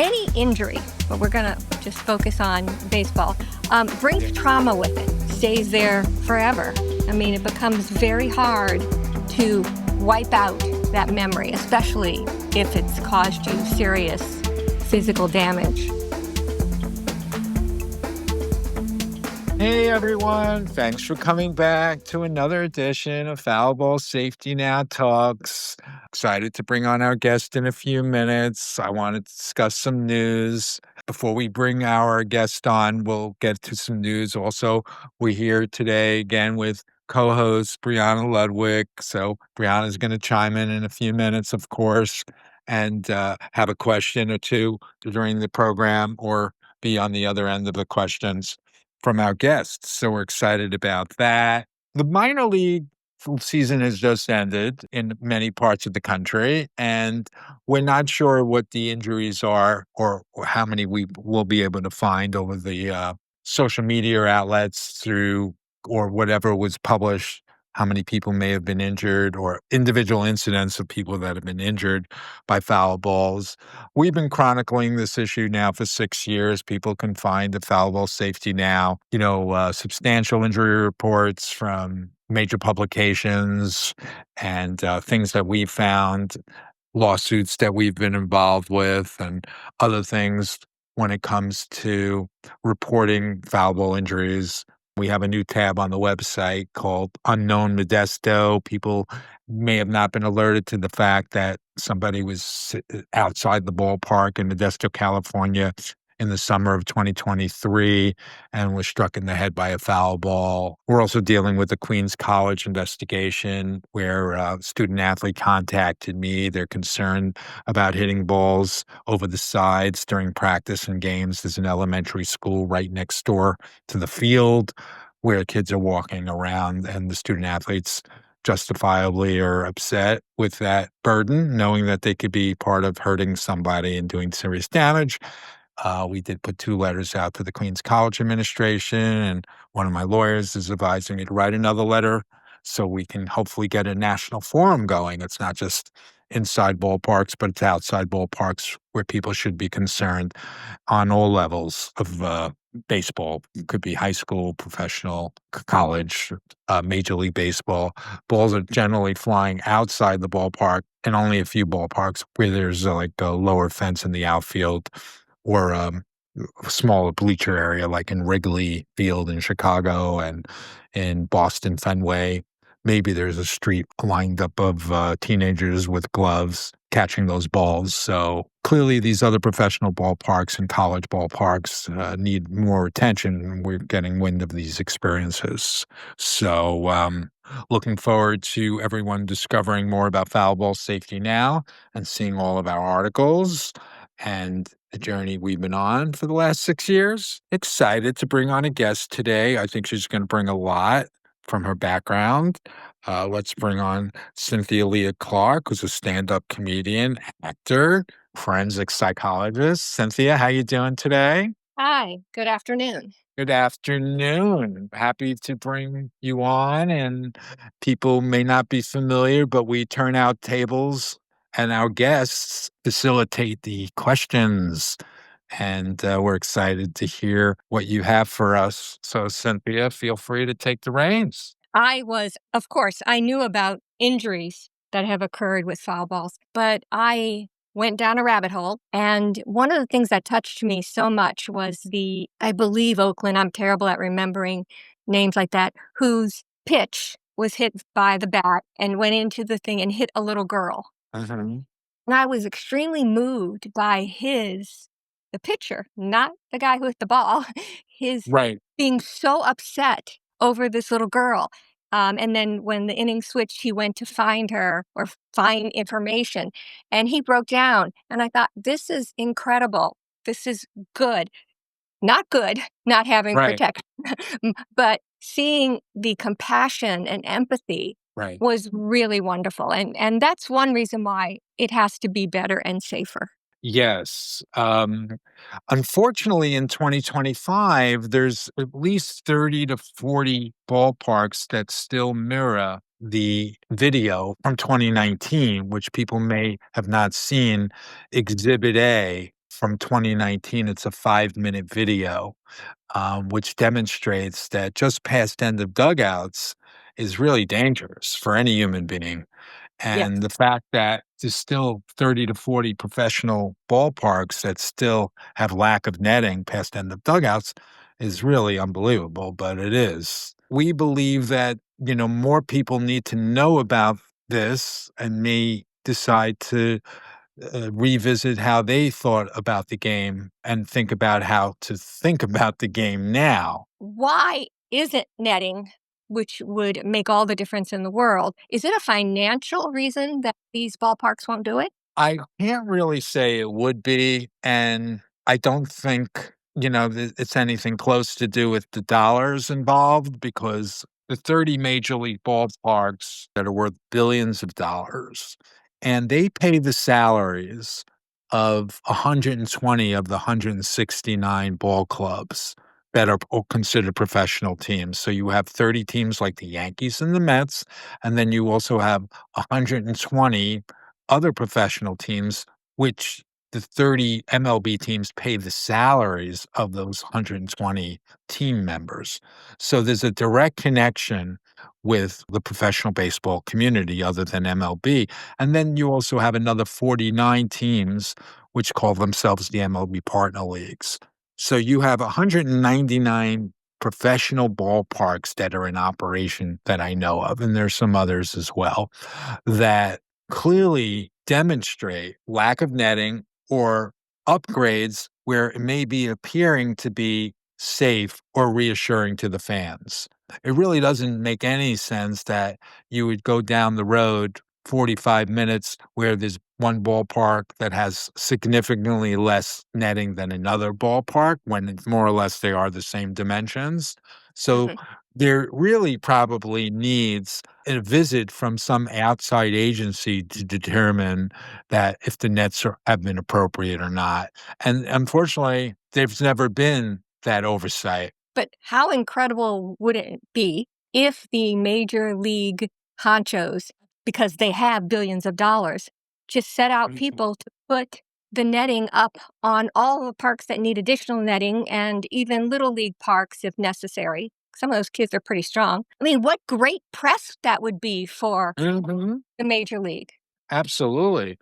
any injury, but we're going to just focus on baseball, brings trauma with it, stays there forever. I mean, it becomes very hard to wipe out that memory, especially if it's caused you serious physical damage. Hey everyone, thanks for coming back to another edition of Foul Ball Safety Now Talks. Excited to bring on our guest in a few minutes. I want to discuss some news. Before we bring our guest on, we'll get to some news. Also, we're here today again with co-host Brianna Ludwig. So Brianna's going to chime in a few minutes, of course, and have a question or two during the program or be on the other end of the questions from our guests. So we're excited about that. The minor league season has just ended in many parts of the country, and we're not sure what the injuries are or how many we will be able to find over the social media outlets through or whatever was published, how many people may have been injured or individual incidents of people that have been injured by foul balls. We've been chronicling this issue now for 6 years. People can find the Foul Ball Safety Now, substantial injury reports from major publications and things that we found, lawsuits that we've been involved with, and other things when it comes to reporting foul ball injuries. We have a new tab on the website called Unknown Modesto. People may have not been alerted to the fact that somebody was outside the ballpark in Modesto, California in the summer of 2023 and was struck in the head by a foul ball. We're also dealing with the Queens College investigation where a student athlete contacted me. They're concerned about hitting balls over the sides during practice and games. There's an elementary school right next door to the field where kids are walking around, and the student athletes justifiably are upset with that burden, knowing that they could be part of hurting somebody and doing serious damage. We did put 2 letters out to the Queens College administration, and one of my lawyers is advising me to write another letter so we can hopefully get a national forum going. It's not just inside ballparks, but it's outside ballparks where people should be concerned on all levels of baseball. It could be high school, professional, college, Major League Baseball. Balls are generally flying outside the ballpark, and only a few ballparks where there's like a lower fence in the outfield or a smaller bleacher area like in Wrigley Field in Chicago and in Boston Fenway. Maybe there's a street lined up of teenagers with gloves catching those balls. So clearly these other professional ballparks and college ballparks need more attention. We're getting wind of these experiences. So looking forward to everyone discovering more about foul ball safety now and seeing all of our articles and the journey we've been on for the last 6 years. Excited to bring on a guest today. I think she's going to bring a lot from her background. Let's bring on Cynthia Leah Clark, who's a stand-up comedian, actor, forensic psychologist. Cynthia, how you doing today? Hi, good afternoon. Good afternoon. Happy to bring you on. And people may not be familiar, but we turn out tables and our guests facilitate the questions. And we're excited to hear what you have for us. So, Cynthia, feel free to take the reins. Of course, I knew about injuries that have occurred with foul balls, but I went down a rabbit hole. And one of the things that touched me so much was I believe Oakland, I'm terrible at remembering names like that, whose pitch was hit by the bat and went into the thing and hit a little girl. Mhm. And I was extremely moved by the pitcher, not the guy who hit the ball, his Right. being so upset over this little girl. And then when the inning switched, he went to find her or find information, and he broke down. And I thought, this is incredible. This is good. Not good, not having Right. protection, but seeing the compassion and empathy Right. was really wonderful. And that's one reason why it has to be better and safer. Yes. Unfortunately, in 2025, there's at least 30 to 40 ballparks that still mirror the video from 2019, which people may have not seen, Exhibit A from 2019. It's a 5-minute video, which demonstrates that just past end of dugouts is really dangerous for any human being. Yes. And the fact that there's still 30 to 40 professional ballparks that still have lack of netting past end of dugouts is really unbelievable, but it is. We believe that, more people need to know about this and may decide to revisit how they thought about the game and think about how to think about the game now. Why isn't netting, which would make all the difference in the world, is it a financial reason that these ballparks won't do it? I can't really say it would be, and I don't think, it's anything close to do with the dollars involved because the 30 major league ballparks that are worth billions of dollars, and they pay the salaries of 120 of the 169 ball clubs that are considered professional teams. So you have 30 teams like the Yankees and the Mets, and then you also have 120 other professional teams, which the 30 MLB teams pay the salaries of those 120 team members. So there's a direct connection with the professional baseball community other than MLB. And then you also have another 49 teams which call themselves the MLB partner leagues. So you have 199 professional ballparks that are in operation that I know of, and there's some others as well, that clearly demonstrate lack of netting or upgrades where it may be appearing to be safe or reassuring to the fans. It really doesn't make any sense that you would go down the road 45 minutes where there's one ballpark that has significantly less netting than another ballpark when more or less they are the same dimensions. So Mhm. there really probably needs a visit from some outside agency to determine that if the nets have been appropriate or not. And unfortunately, there's never been that oversight. But how incredible would it be if the major league honchos, because they have billions of dollars, just set out people to put the netting up on all the parks that need additional netting and even little league parks if necessary? Some of those kids are pretty strong. I mean, what great press that would be for Mhm. the major league. Absolutely.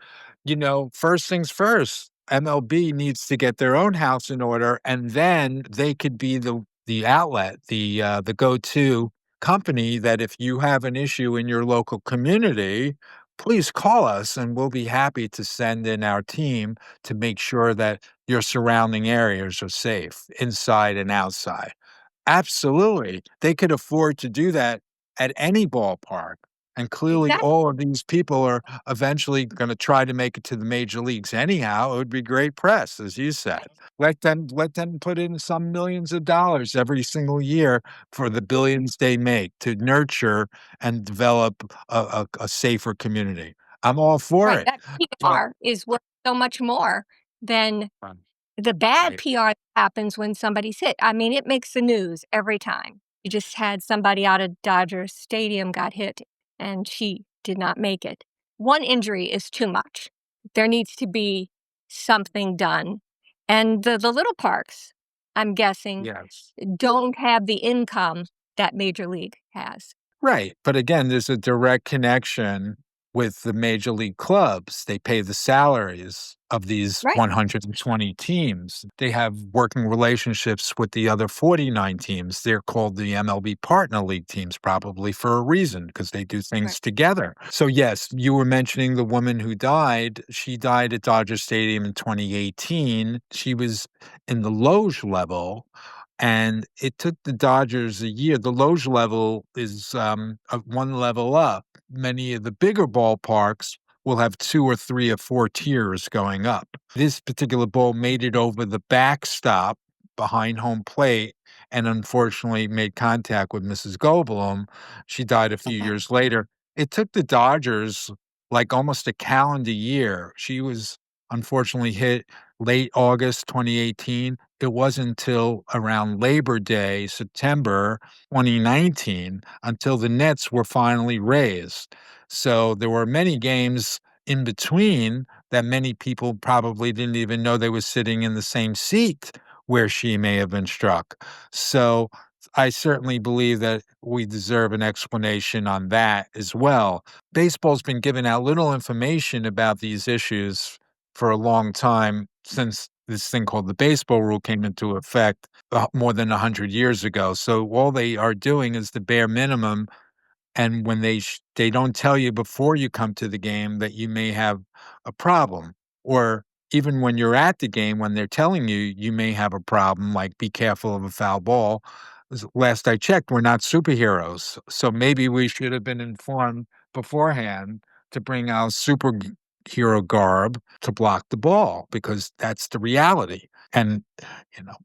First things first, MLB needs to get their own house in order, and then they could be the outlet, the go-to company that if you have an issue in your local community, please call us and we'll be happy to send in our team to make sure that your surrounding areas are safe, inside and outside. Absolutely. They could afford to do that at any ballpark. And clearly, Exactly. all of these people are eventually going to try to make it to the major leagues anyhow. It would be great press, as you said. Let them put in some millions of dollars every single year for the billions they make to nurture and develop a safer community. I'm all for Right. it. That But PR is worth so much more than the bad right. PR that happens when somebody's hit. I mean, it makes the news every time. You just had somebody out of Dodger Stadium got hit and she did not make it. One injury is too much. There needs to be something done. And the little parks, I'm guessing, Yes. don't have the income that Major League has. Right, but again, there's a direct connection with the major league clubs. They pay the salaries of these Right. 120 teams. They have working relationships with the other 49 teams. They're called the MLB partner league teams probably for a reason because they do Right. things together. So yes, you were mentioning the woman who died. She died at Dodger Stadium in 2018. She was in the Loge level, and it took the Dodgers a year. The Loge level is one level up. Many of the bigger ballparks will have 2 or 3 or 4 tiers going up. This particular ball made it over the backstop behind home plate and unfortunately made contact with Mrs. Goldblum. She died a few Okay. years later. It took the Dodgers like almost a calendar year. She was unfortunately hit late August 2018. It wasn't until around Labor Day, September 2019, until the nets were finally raised. So there were many games in between that many people probably didn't even know they were sitting in the same seat where she may have been struck. So I certainly believe that we deserve an explanation on that as well. Baseball's been giving out little information about these issues for a long time since this thing called the baseball rule came into effect more than 100 years ago. So all they are doing is the bare minimum, and when they don't tell you before you come to the game that you may have a problem, or even when you're at the game, when they're telling you you may have a problem, like be careful of a foul ball. Last I checked, we're not superheroes, so maybe we should have been informed beforehand to bring our superhero garb to block the ball, because that's the reality. And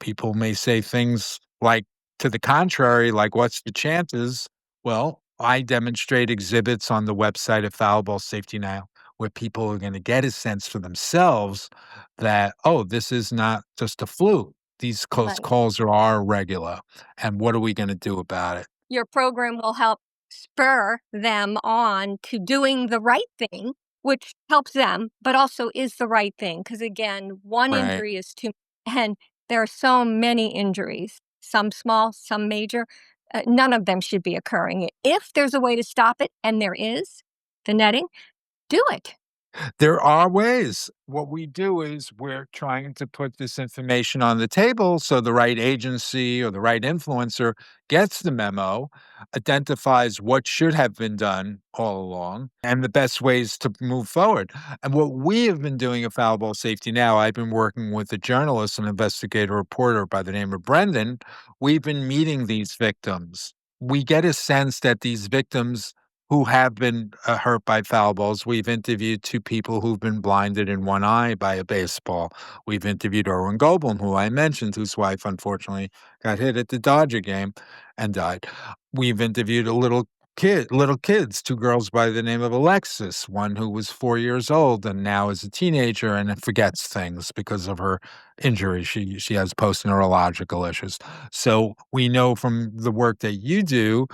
people may say things like to the contrary, like "What's the chances?" Well, I demonstrate exhibits on the website of Foul Ball Safety Now where people are going to get a sense for themselves that, oh, this is not just a fluke. These close Right. calls are regular. And what are we going to do about it? Your program will help spur them on to doing the right thing, which helps them, but also is the right thing. Because again, one Right. injury is too, and there are so many injuries, some small, some major. None of them should be occurring. If there's a way to stop it, and there is, the netting, do it. There are ways. What we do is we're trying to put this information on the table so the right agency or the right influencer gets the memo, identifies what should have been done all along, and the best ways to move forward. And what we have been doing at Foul Ball Safety Now, I've been working with a journalist, an investigative reporter by the name of Brendan. We've been meeting these victims. We get a sense that these victims who have been hurt by foul balls. We've interviewed two people who've been blinded in one eye by a baseball. We've interviewed Erwin Goldblum, who I mentioned, whose wife unfortunately got hit at the Dodger game and died. We've interviewed little kids, two girls by the name of Alexis, one who was 4 years old and now is a teenager and forgets things because of her injury. She has post neurological issues. So we know from the work that you do,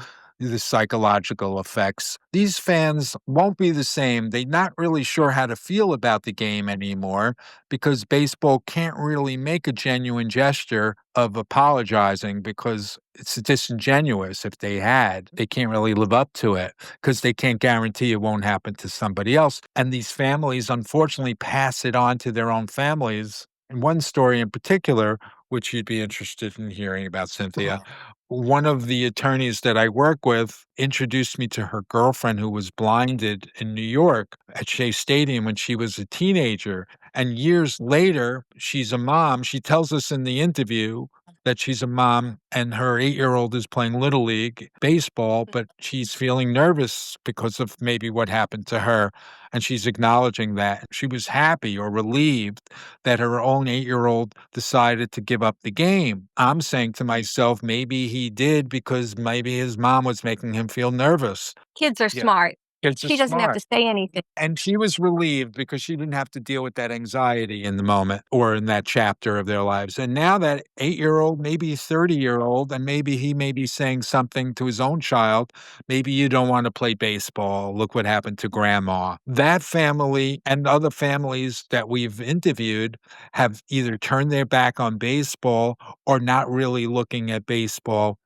the psychological effects. These fans won't be the same. They're not really sure how to feel about the game anymore because baseball can't really make a genuine gesture of apologizing because it's disingenuous if they had. They can't really live up to it because they can't guarantee it won't happen to somebody else. And these families, unfortunately, pass it on to their own families. And one story in particular, which you'd be interested in hearing about, Cynthia, one of the attorneys that I work with introduced me to her girlfriend who was blinded in New York at Shea Stadium when she was a teenager. And years later, she's a mom. She tells us in the interview that she's a mom and her 8-year-old is playing Little League baseball, but she's feeling nervous because of maybe what happened to her. And she's acknowledging that. She was happy or relieved that her own 8-year-old decided to give up the game. I'm saying to myself, maybe he did because maybe his mom was making him feel nervous. Kids are Yeah. smart. Kids are She doesn't have smart. to say anything. And she was relieved because she didn't have to deal with that anxiety in the moment or in that chapter of their lives. And now that 8-year-old, maybe 30-year-old, and maybe he may be saying something to his own child, maybe you don't want to play baseball. Look what happened to grandma. That family and other families that we've interviewed have either turned their back on baseball or not really looking at baseball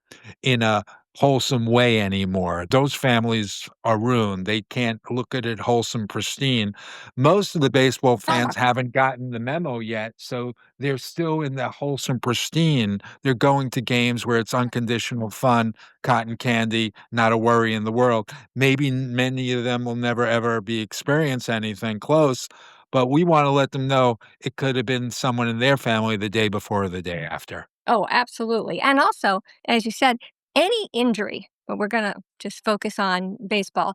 in a wholesome way anymore. Those families are ruined. They can't look at it wholesome, pristine. Most of the baseball fans haven't gotten the memo yet, so they're still in the wholesome, pristine. They're going to games where it's unconditional fun, cotton candy, not a worry in the world. Maybe many of them will never ever be experience anything close, but we want to let them know it could have been someone in their family the day before or the day after. Oh, absolutely. And also, as you said, any injury, but we're going to just focus on baseball,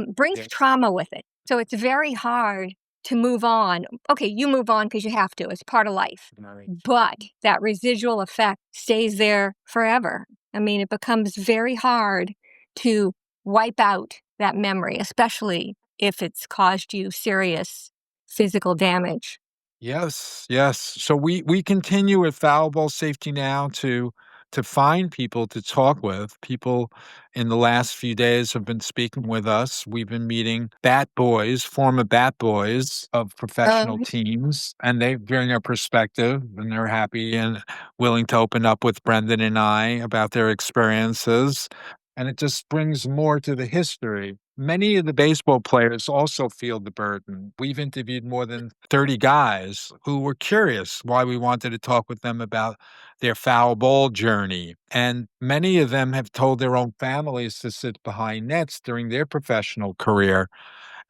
brings Yes. trauma with it. So it's very hard to move on. Okay, you move on because you have to, it's part of life. Right. But that residual effect stays there forever. I mean, it becomes very hard to wipe out that memory, especially if it's caused you serious physical damage. Yes, yes. So we continue with Foul Ball Safety Now to to find people to talk with. People in the last few days have been speaking with us. We've been meeting bat boys, former bat boys of professional Um, teams, and they bring a perspective and they're happy and willing to open up with Brendan and I about their experiences. And it just brings more to the history. Many of the baseball players also feel the burden. We've interviewed more than 30 guys who were curious why we wanted to talk with them about their foul ball journey. And many of them have told their own families to sit behind nets during their professional career.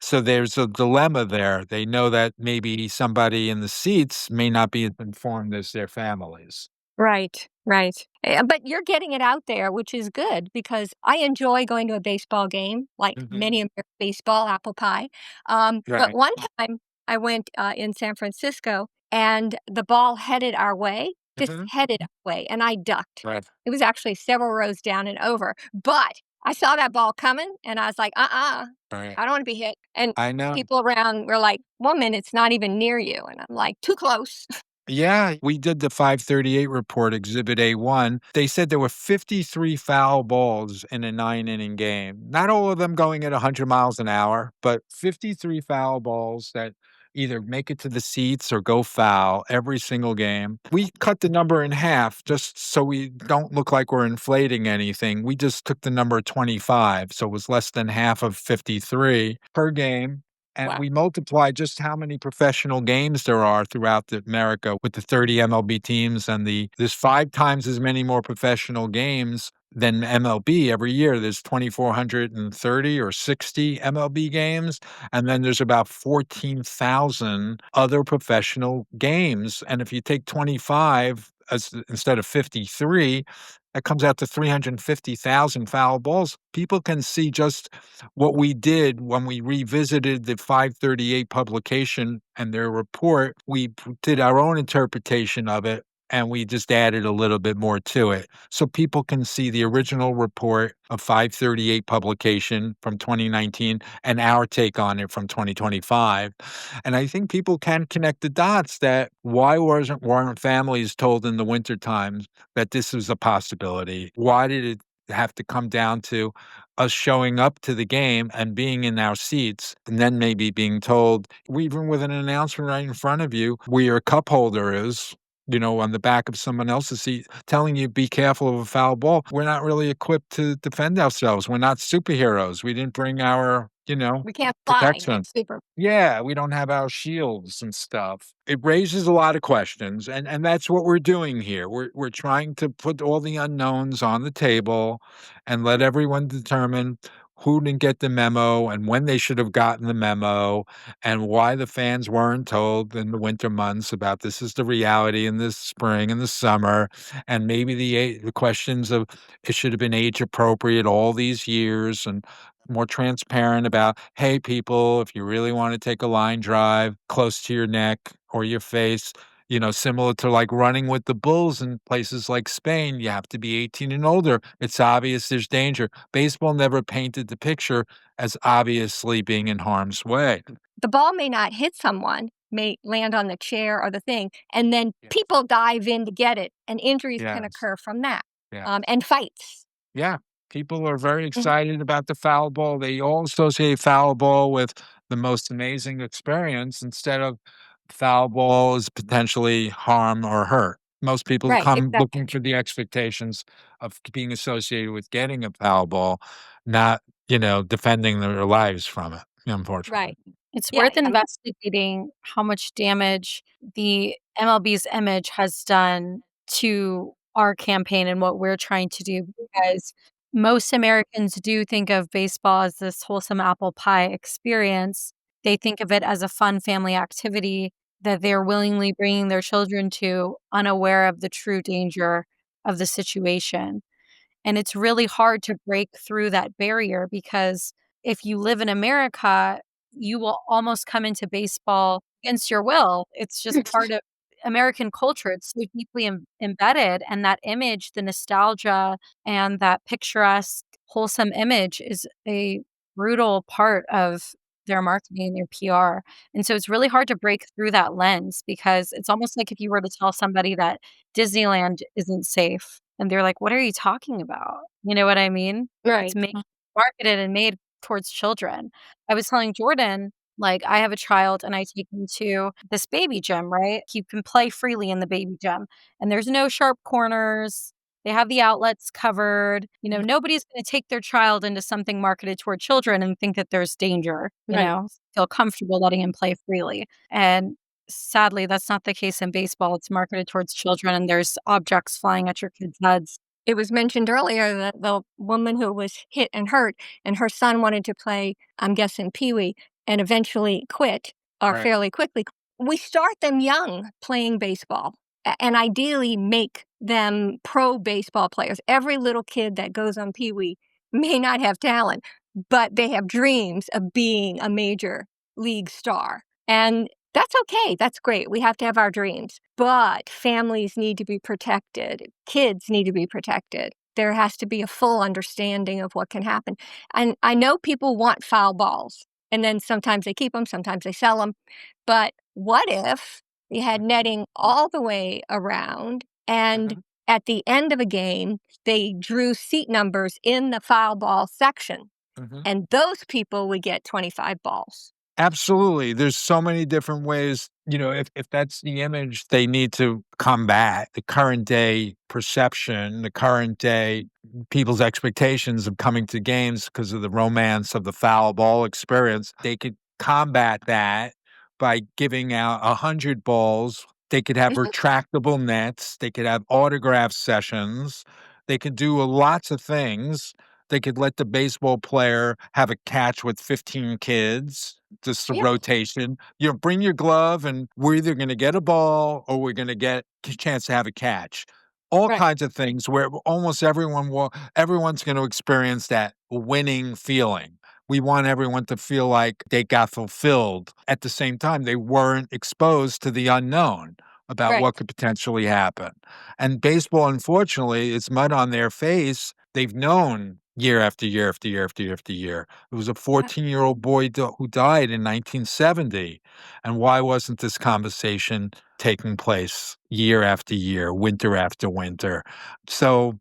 So there's a dilemma there. They know that maybe somebody in the seats may not be as informed as their families. right, right. But you're getting it out there, which is good because I enjoy going to a baseball game, like Mhm. many American baseball, apple pie. But Right. one time I went in San Francisco and the ball headed our way, just Mhm. headed our way, and I ducked. Right. It was actually several rows down and over, but I saw that ball coming and I was like, Right. I don't want to be hit. And I know. people around were like, woman, it's not even near you. And I'm like, too close. Yeah, we did the 538 report, Exhibit A1. They said there were 53 foul balls in a 9-inning game. Not all of them going at 100 miles an hour, but 53 foul balls that either make it to the seats or go foul every single game. We cut the number in half just so we don't look like we're inflating anything. We just took the number 25, so it was less than half of 53 per game. And Wow. we multiply just how many professional games there are throughout America with the 30 MLB teams and there's 5 times as many more professional games than MLB every year. There's 2,430 or 60 MLB games, and then there's about 14,000 other professional games. And if you take 25 as instead of 53, that comes out to 350,000 foul balls. People can see just what we did when we revisited the 538 publication and their report. Did our own interpretation of it and we just added a little bit more to it. So people can see the original report of 538 publication from 2019 and our take on it from 2025. And I think people can connect the dots that why weren't families told in the winter times that this was a possibility? Why did it have to come down to us showing up to the game and being in our seats and then maybe being told, even with an announcement right in front of you, where your cup holder is, on the back of someone else's seat, telling you be careful of a foul ball. We're not really equipped to defend ourselves. We're not superheroes. We didn't bring our, We can't fly like protection. super. Yeah, we don't have our shields and stuff. It raises a lot of questions, and that's what we're doing here. We're trying to put all the unknowns on the table and let everyone determine who didn't get the memo and when they should have gotten the memo and why the fans weren't told in the winter months about this is the reality in the spring and the summer, and maybe the questions of it should have been age appropriate all these years and more transparent about, hey, people, if you really want to take a line drive close to your neck or your face, similar to like running with the bulls in places like Spain, you have to be 18 and older. It's obvious there's danger. Baseball never painted the picture as obviously being in harm's way. The ball may not hit someone, may land on the chair or the thing, and then Yeah. people dive in to get it, and injuries can Yes. occur from that, Yeah. and fights. Yeah, people are very Mhm. excited about the foul ball. They all associate foul ball with the most amazing experience instead of foul ball is potentially harm or hurt. Most people Right, come exactly. looking for the expectations of being associated with getting a foul ball, not, defending their lives from it, unfortunately. Right. It's Yeah, worth investigating how much damage the MLB's image has done to our campaign and what we're trying to do because most Americans do think of baseball as this wholesome apple pie experience. They think of it as a fun family activity that they're willingly bringing their children to, unaware of the true danger of the situation. And it's really hard to break through that barrier because if you live in America, you will almost come into baseball against your will. It's just part of American culture. It's so deeply embedded. And that image, the nostalgia and that picturesque, wholesome image is a brutal part of their marketing and their PR. And so it's really hard to break through that lens because it's almost like if you were to tell somebody that Disneyland isn't safe and they're like, "What are you talking about?" You know what I mean? It's Right. marketed and made towards children. I was telling Jordan, like, I have a child and I take him to this baby gym, right? He can play freely in the baby gym, and there's no sharp corners. They have the outlets covered. Nobody's gonna take their child into something marketed toward children and think that there's danger, Right. feel comfortable letting him play freely. And sadly, that's not the case in baseball. It's marketed towards children, and there's objects flying at your kids' heads. It was mentioned earlier that the woman who was hit and hurt, and her son wanted to play, I'm guessing Pee Wee, and eventually quit, or Right. fairly quickly. We start them young playing baseball and ideally make them pro baseball players. Every little kid that goes on Pee Wee may not have talent, but they have dreams of being a major league star. And that's okay. That's great. We have to have our dreams. But families need to be protected. Kids need to be protected. There has to be a full understanding of what can happen. And I know people want foul balls, and then sometimes they keep them, sometimes they sell them. But what if you had netting all the way around, and Mhm. at the end of a game, they drew seat numbers in the foul ball section, Mhm. and those people would get 25 balls? Absolutely. There's so many different ways, if that's the image they need to combat, the current day perception, the current day people's expectations of coming to games because of the romance of the foul ball experience, they could combat that by giving out 100 balls. They could have Mhm. retractable nets. They could have autograph sessions. They could do lots of things. They could let the baseball player have a catch with 15 kids, just a Yeah, rotation. Bring your glove, and we're either gonna get a ball or we're gonna get a chance to have a catch. All right. kinds of things where almost everyone's gonna experience that winning feeling. We want everyone to feel like they got fulfilled. At the same time, they weren't exposed to the unknown about Right. what could potentially happen. And baseball, unfortunately, it's mud on their face. They've known year after year after year after year after year. There was a Yeah. 14-year-old boy who died in 1970. And why wasn't this conversation taking place year after year, winter after winter? So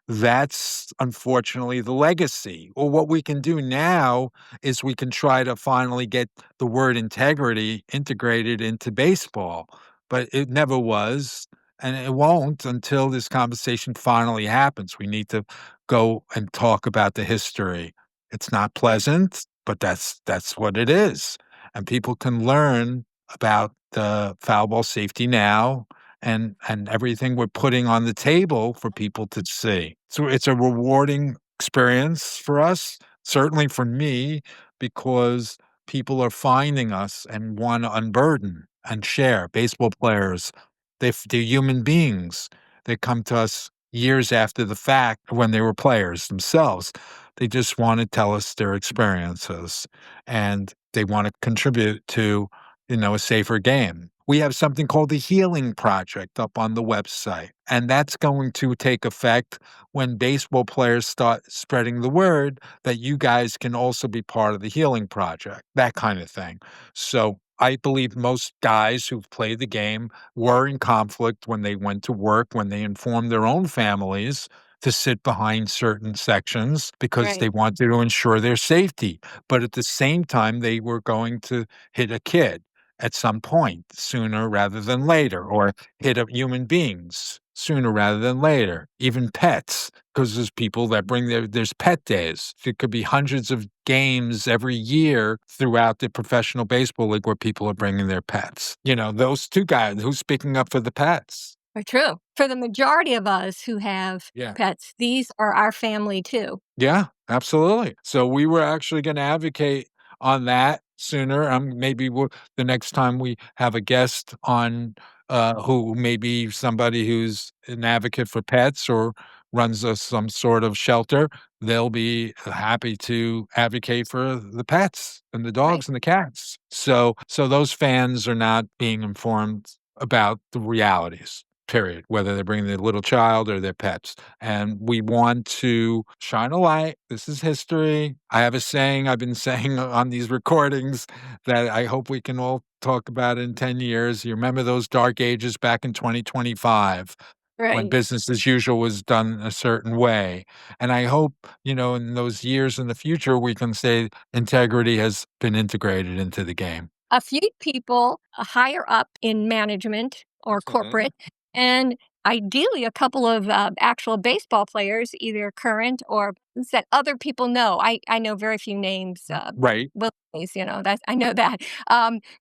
that's unfortunately the legacy. Well, what we can do now is we can try to finally get the word integrity integrated into baseball, but it never was. And it won't until this conversation finally happens. We need to go and talk about the history. It's not pleasant, but that's what it is. And people can learn about the foul ball safety now and everything we're putting on the table for people to see. So it's a rewarding experience for us, certainly for me, because people are finding us and want to unburden and share. Baseball players, they're human beings. They come to us years after the fact when they were players themselves. They just want to tell us their experiences and they want to contribute to, a safer game. We have something called the Healing Project up on the website, and that's going to take effect when baseball players start spreading the word that you guys can also be part of the Healing Project, that kind of thing. So I believe most guys who've played the game were in conflict when they went to work, when they informed their own families to sit behind certain sections because Right. they wanted to ensure their safety. But at the same time, they were going to hit a kid at some point sooner rather than later, or hit up human beings sooner rather than later, even pets, because there's people that there's pet days. It could be hundreds of games every year throughout the professional baseball league where people are bringing their pets. Those two guys who's speaking up for the pets. True. For the majority of us who have Yeah. pets, these are our family too. Yeah, absolutely. So we were actually going to advocate on that sooner. Maybe the next time we have a guest on who may be somebody who's an advocate for pets or runs some sort of shelter, they'll be happy to advocate for the pets and the Right. dogs and the cats. So those fans are not being informed about the realities. Period, whether they're bringing their little child or their pets. And we want to shine a light. This is history. I have a saying I've been saying on these recordings that I hope we can all talk about in 10 years. You remember those dark ages back in 2025. when Right. business as usual was done a certain way. And I hope, in those years in the future, we can say integrity has been integrated into the game. A few people higher up in management or Mhm. corporate, and ideally a couple of actual baseball players, either current or that other people know. I know very few names. Right. Willies, that I know that.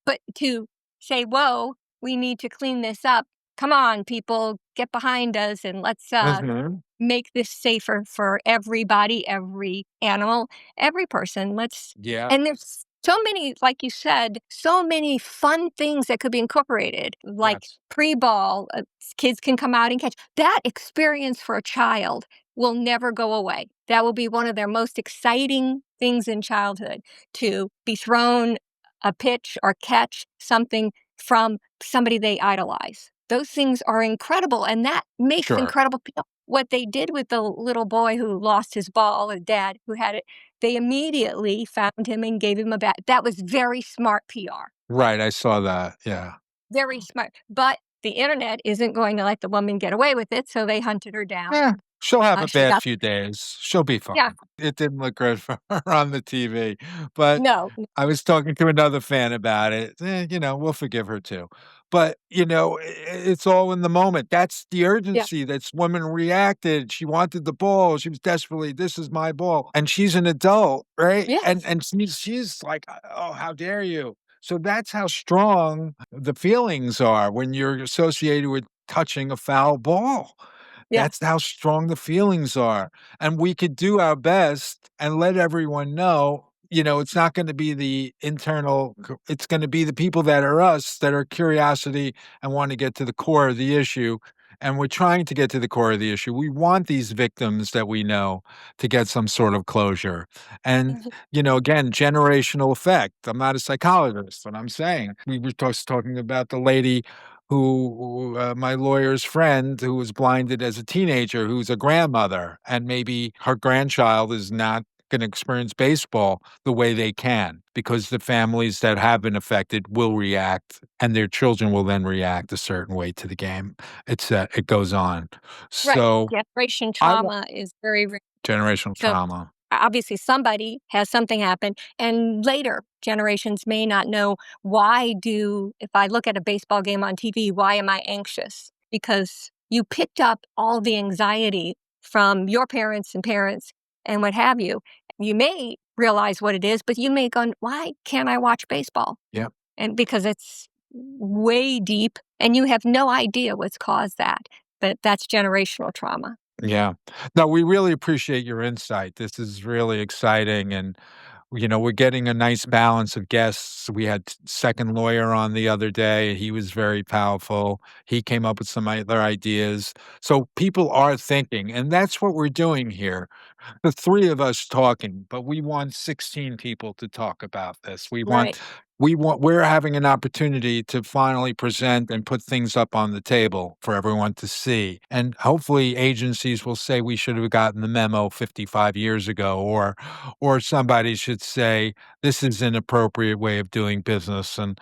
But to say, "Whoa, we need to clean this up. Come on, people, get behind us, and let's Mhm. make this safer for everybody, every animal, every person. Let's." Yeah. And there's so many, like you said, so many fun things that could be incorporated, like Yes. pre-ball. Kids can come out and catch. That experience for a child will never go away. That will be one of their most exciting things in childhood, to be thrown a pitch or catch something from somebody they idolize. Those things are incredible, and that makes Sure. incredible people. What they did with the little boy who lost his ball, a dad who had it, they immediately found him and gave him a bat. That was very smart PR. Right. I saw that. Yeah. Very smart. But the internet isn't going to let the woman get away with it, so they hunted her down. Yeah, she'll have a She bad got few days. She'll be yeah, fine. It didn't look good for her on the TV, but no, I was talking to another fan about it. We'll forgive her too. But, it's all in the moment. That's the yeah, urgency. That's woman reacted. She wanted the ball. She was desperately, this is my ball. And she's an adult, right? And yes, and she's like, oh, how dare you? So that's how strong the feelings are when you're associated with touching a foul ball. yeah, That's how strong the feelings are, and we could do our best and let everyone know, it's not gonna be the internal c it's gonna be the people that are us, that are curiosity and wanna get to the core of the issue, and we're trying to get to the core of the issue. We want these victims that we know to get some sort of closure, and, mhm, again, generational effect. I'm not a psychologist, but I'm saying we were just talking about the lady my lawyer's friend who was blinded as a teenager, who's a grandmother, and maybe her grandchild is not going to experience baseball the way they can because the families that have been affected will react and their children will then react a certain way to the game. It goes on. right. So Generation I want trauma is very real. generational So trauma. obviously somebody has something happen, and later generations may not know, why do if I look at a baseball game on TV, why am I anxious? Because you picked up all the anxiety from your parents and parents and what have you. You may realize what it is, but you may go, why can't I watch baseball? Yeah. And because it's way deep and you have no idea what's caused that. But that's generational trauma. Yeah. No, we really appreciate your insight. This is really exciting, and we're getting a nice balance of guests. We had second lawyer on the other day. He was very powerful. He came up with some other ideas. So people are thinking, and that's what we're doing here. The 3 of us talking, but we want 16 people to talk about this. Right. We're having an opportunity to finally present and put things up on the table for everyone to see. And hopefully agencies will say we should have gotten the memo 55 years ago, or somebody should say this is an appropriate way of doing business, and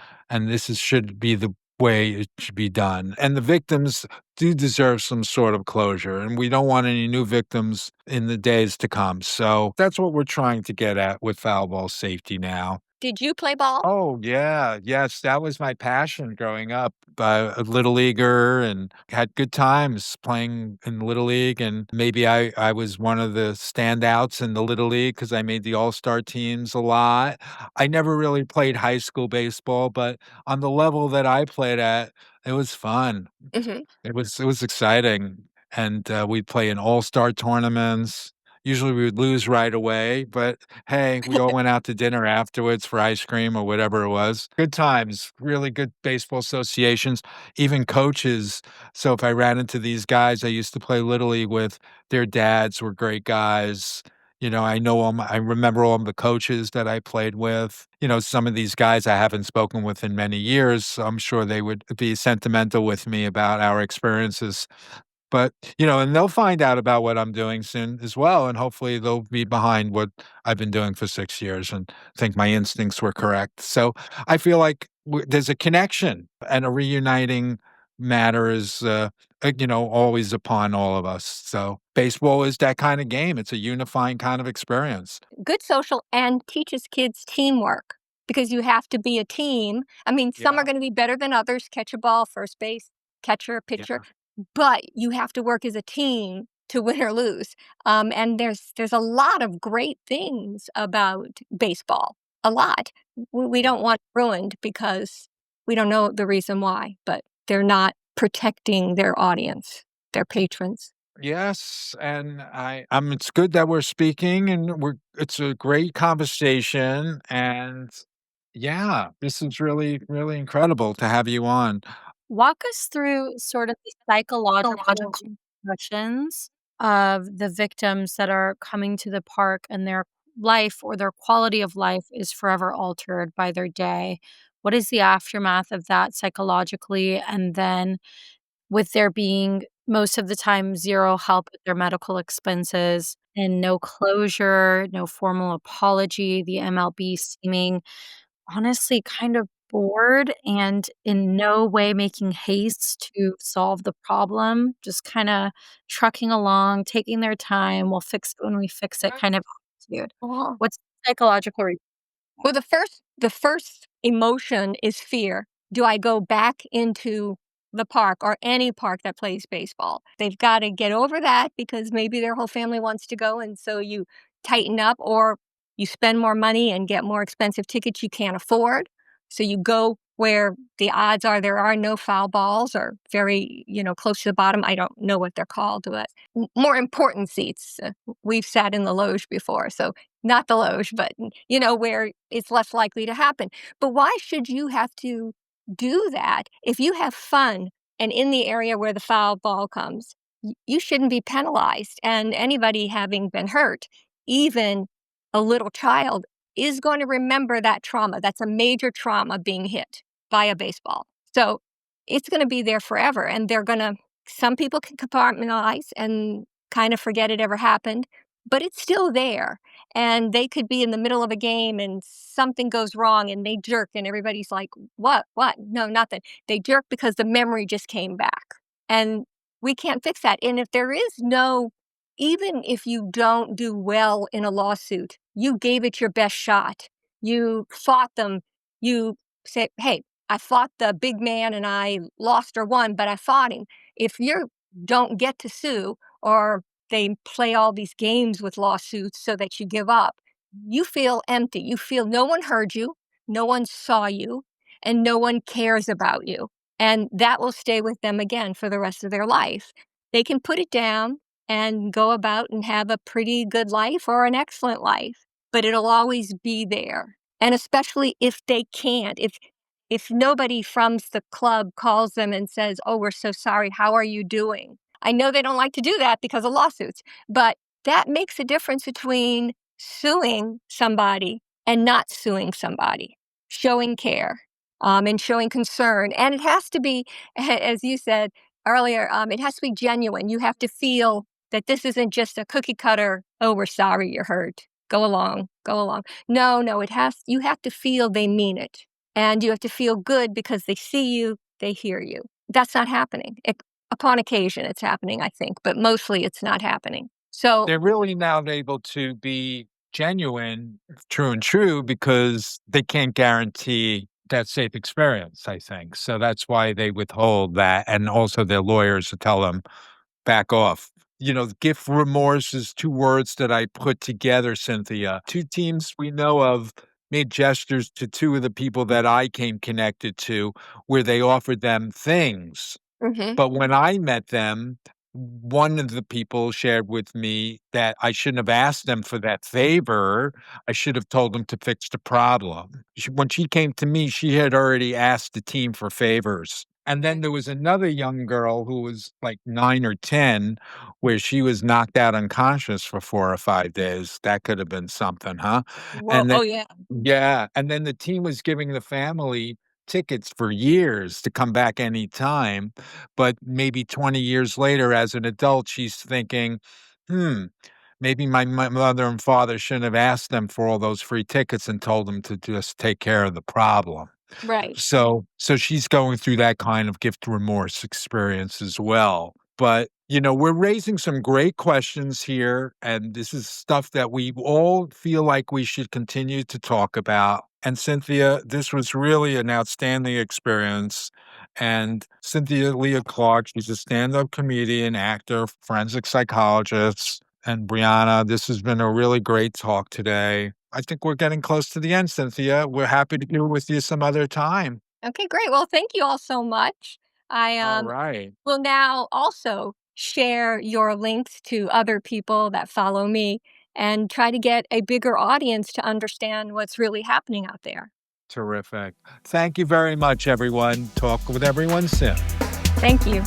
should be the way it should be done. And the victims do deserve some sort of closure, and we don't want any new victims in the days to come. So that's what we're trying to get at with foul ball safety now. Did you play ball? Oh, yeah. Yes, that was my passion growing up. A little leaguer and had good times playing in Little League, and maybe I was one of the standouts in the Little League because I made the all-star teams a lot. I never really played high school baseball, but on the level that I played at, it was fun. Hmm. It was exciting, and, we'd play in all-star tournaments. Usually, we would lose right away, but, hey, we all went out to dinner afterwards for ice cream or whatever it was. Good times, really good baseball associations, even coaches. So if I ran into these guys I used to play Little League with, their dads were great guys. I remember all the coaches that I played with. Some of these guys I haven't spoken with in many years, so I'm sure they would be sentimental with me about our experiences. But, and they'll find out about what I'm doing soon as well, and hopefully they'll be behind what I've been doing for 6 years and think my instincts were correct. So I feel like there's a connection and a reuniting matter is, always upon all of us. So baseball is that kind of game. It's a unifying kind of experience. Good social and teaches kids teamwork because you have to be a team. I mean, some are Yeah. going to be better than others, catch a ball, first base, catcher, pitcher, Yeah. but you have to work as a team to win or lose. And there's a lot of great things about baseball. A lot. We Yeah. don't want it ruined because we don't know the reason why, but they're not protecting their audience, their patrons. Yes, and it's good that we're speaking and it's a great conversation and yeah, this is really, really incredible to have you on. Walk us through sort of the psychological repercussions of the victims that are coming to the park and their life or their quality of life is forever altered by their day. What is the aftermath of that psychologically? And then with there being most of the time 0 help with their medical expenses and no closure, no formal apology, the MLB seeming honestly kind of bored and in no way making haste to solve the problem, just kinda trucking along, taking their time, "We'll fix it when we fix it," kind of attitude. Oh. What's the psychological Well, the first emotion is fear. Do I go back into the park or any park that plays baseball? They've got to get over that because maybe their whole family wants to go, and so you tighten up, or you spend more money and get more expensive tickets you can't afford. So you go where the odds are there are no foul balls or very, close to the bottom. I don't know what they're called, but more important seats. We've sat in the loge before, so not the loge, but where it's less likely to happen. But why should you have to do that if you have fun and in the area where the foul ball comes? You shouldn't be penalized. And anybody having been hurt, even a little child, is going to remember that trauma. That's a major trauma being hit by a baseball. So it's going to be there forever. And some people can compartmentalize and kind of forget it ever happened, but it's still there, and they could be in the middle of a game and something goes wrong and they jerk and everybody's like, what, no, nothing. They jerk because the memory just came back, and we can't fix that. And if there is no, even if you don't do well in a lawsuit, you gave it your best shot, you fought them, you say, hey, I fought the big man and I lost or won, but I fought him. If you don't get to sue, or they play all these games with lawsuits so that you give up, you feel empty. You feel no one heard you, no one saw you, and no one cares about you. And that will stay with them again for the rest of their life. They can put it down and go about and have a pretty good life or an excellent life, but it'll always be there. And especially if they can't, if nobody from the club calls them and says, "Oh, we're so sorry. How are you doing?" I know they don't like to do that because of lawsuits, but that makes a difference between suing somebody and not suing somebody, showing care, and showing concern. And it has to be, as you said earlier, it has to be genuine. You have to feel that this isn't just a cookie cutter, oh, we're sorry you're hurt. Go along, go along. No, no, you have to feel they mean it. And you have to feel good because they see you, they hear you. That's not happening. Upon occasion, it's happening, I think, but mostly it's not happening. So, They're really not able to be genuine, true and true, because they can't guarantee that safe experience, I think. So that's why they withhold that, and also their lawyers to tell them, "Back off." Gift remorse is 2 words that I put together, Cynthia. 2 teams we know of made gestures to 2 of the people that I came connected to, where they offered them things. mhm. But when I met them, one of the people shared with me that I shouldn't have asked them for that favor. I should have told them to fix the problem. When she came to me, she had already asked the team for favors. And then there was another young girl who was like 9 or 10, where she was knocked out unconscious for 4 or 5 days. That could have been something, huh? Well, And then oh, yeah. yeah, and then the team was giving the family tickets for years to come back anytime, but maybe 20 years later, as an adult, she's thinking, "Hmm, maybe my mother and father shouldn't have asked them for all those free tickets and told them to just take care of the problem." Right. So she's going through that kind of gift remorse experience as well. But, we're raising some great questions here, and this is stuff that we all feel like we should continue to talk about. And Cynthia, this was really an outstanding experience. And Cynthia Leah Clark, she's a stand-up comedian, actor, forensic psychologist. And Brianna, this has been a really great talk today. I think we're getting close to the end, Cynthia. We're happy to do it with you some other time. Okay, great. Well, thank you all so much. I All right. will now also share your links to other people that follow me and try to get a bigger audience to understand what's really happening out there. Terrific. Thank you very much, everyone. Talk with everyone soon. Thank you.